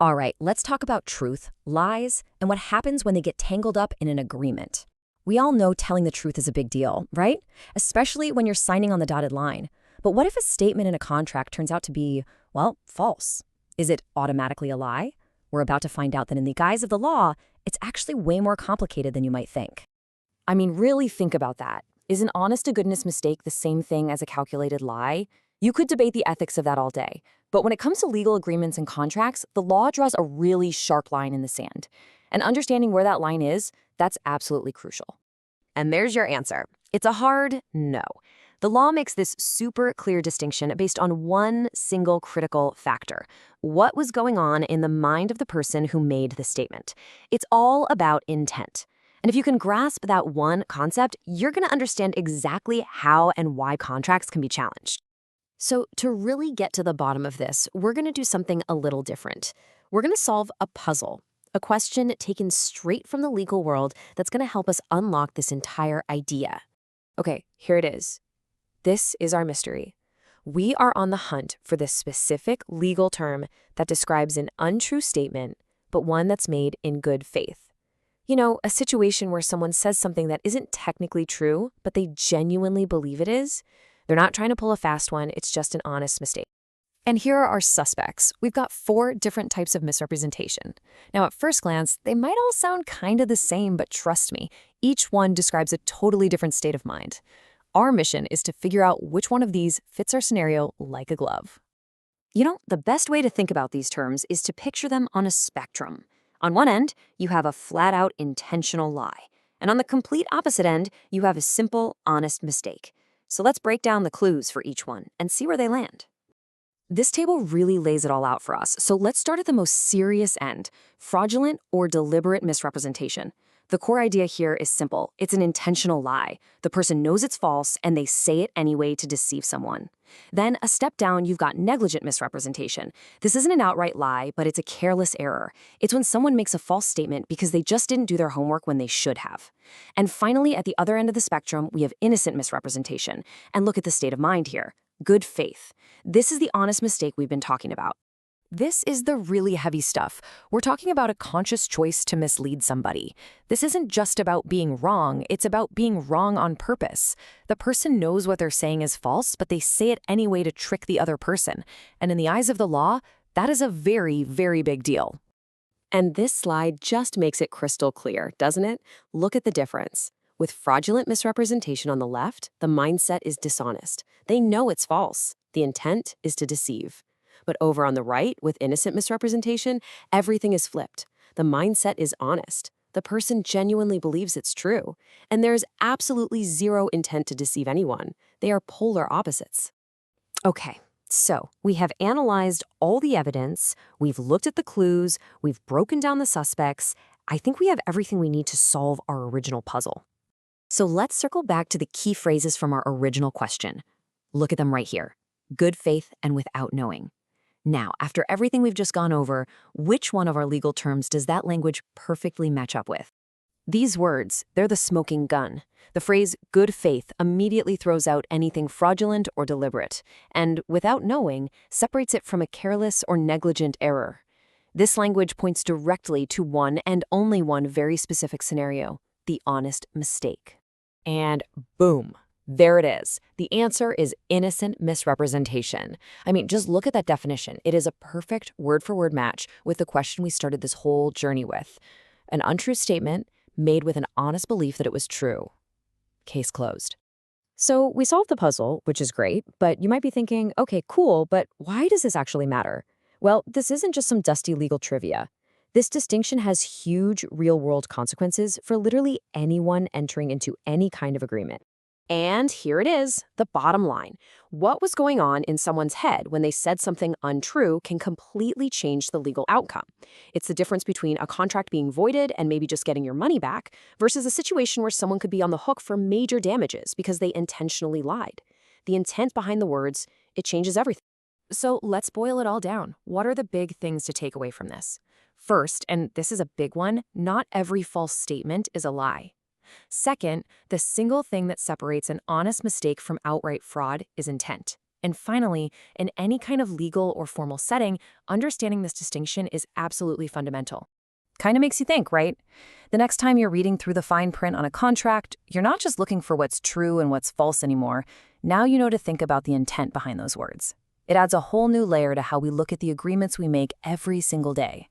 All right, let's talk about truth, lies, and what happens when they get tangled up in an agreement. We all know telling the truth is a big deal, right? Especially when you're signing on the dotted line. But what if a statement in a contract turns out to be, well, false? Is it automatically a lie? We're about to find out that in the guise of the law, it's actually way more complicated than you might think. I mean, really think about that. Is an honest-to-goodness mistake the same thing as a calculated lie? You could debate the ethics of that all day. But when it comes to legal agreements and contracts, the law draws a really sharp line in the sand. And understanding where that line is, that's absolutely crucial. And there's your answer. It's a hard no. The law makes this super clear distinction based on one single critical factor: what was going on in the mind of the person who made the statement. It's all about intent. And if you can grasp that one concept, you're going to understand exactly how and why contracts can be challenged. So to really get to the bottom of this, we're going to do something a little different. We're going to solve a puzzle, a question taken straight from the legal world that's going to help us unlock this entire idea. Okay, here it is. This is our mystery. We are on the hunt for this specific legal term that describes an untrue statement, but one that's made in good faith. You know, a situation where someone says something that isn't technically true, but they genuinely believe it is. They're not trying to pull a fast one, it's just an honest mistake. And here are our suspects. We've got 4 different types of misrepresentation. Now, at first glance, they might all sound kind of the same, but trust me, each one describes a totally different state of mind. Our mission is to figure out which one of these fits our scenario like a glove. You know, the best way to think about these terms is to picture them on a spectrum. On one end, you have a flat-out intentional lie. And on the complete opposite end, you have a simple, honest mistake. So let's break down the clues for each one and see where they land. This table really lays it all out for us, so let's start at the most serious end: fraudulent or deliberate misrepresentation. The core idea here is simple. It's an intentional lie. The person knows it's false, and they say it anyway to deceive someone. Then, a step down, you've got negligent misrepresentation. This isn't an outright lie, but it's a careless error. It's when someone makes a false statement because they just didn't do their homework when they should have. And finally, at the other end of the spectrum, we have innocent misrepresentation. And look at the state of mind here. Good faith. This is the honest mistake we've been talking about. This is the really heavy stuff. We're talking about a conscious choice to mislead somebody. This isn't just about being wrong, it's about being wrong on purpose. The person knows what they're saying is false, but they say it anyway to trick the other person. And in the eyes of the law, that is a very, very big deal. And this slide just makes it crystal clear, doesn't it? Look at the difference. With fraudulent misrepresentation on the left, the mindset is dishonest. They know it's false. The intent is to deceive. But over on the right, with innocent misrepresentation, everything is flipped. The mindset is honest. The person genuinely believes it's true. And there's absolutely zero intent to deceive anyone. They are polar opposites. Okay, so we have analyzed all the evidence, we've looked at the clues, we've broken down the suspects. I think we have everything we need to solve our original puzzle. So let's circle back to the key phrases from our original question. Look at them right here. Good faith and without knowing. Now, after everything we've just gone over, which one of our legal terms does that language perfectly match up with? These words, they're the smoking gun. The phrase good faith immediately throws out anything fraudulent or deliberate, and without knowing, separates it from a careless or negligent error. This language points directly to one and only one very specific scenario: the honest mistake. And boom. There it is. The answer is innocent misrepresentation. I mean, just look at that definition. It is a perfect word-for-word match with the question we started this whole journey with. An untrue statement made with an honest belief that it was true. Case closed. So we solved the puzzle, which is great, but you might be thinking, okay, cool, but why does this actually matter? Well, this isn't just some dusty legal trivia. This distinction has huge real-world consequences for literally anyone entering into any kind of agreement. And here it is, the bottom line. What was going on in someone's head when they said something untrue can completely change the legal outcome. It's the difference between a contract being voided and maybe just getting your money back versus a situation where someone could be on the hook for major damages because they intentionally lied. The intent behind the words, it changes everything. So let's boil it all down. What are the big things to take away from this? First, and this is a big one, not every false statement is a lie. Second, the single thing that separates an honest mistake from outright fraud is intent. And finally, in any kind of legal or formal setting, understanding this distinction is absolutely fundamental. Kind of makes you think, right? The next time you're reading through the fine print on a contract, you're not just looking for what's true and what's false anymore. Now you know to think about the intent behind those words. It adds a whole new layer to how we look at the agreements we make every single day.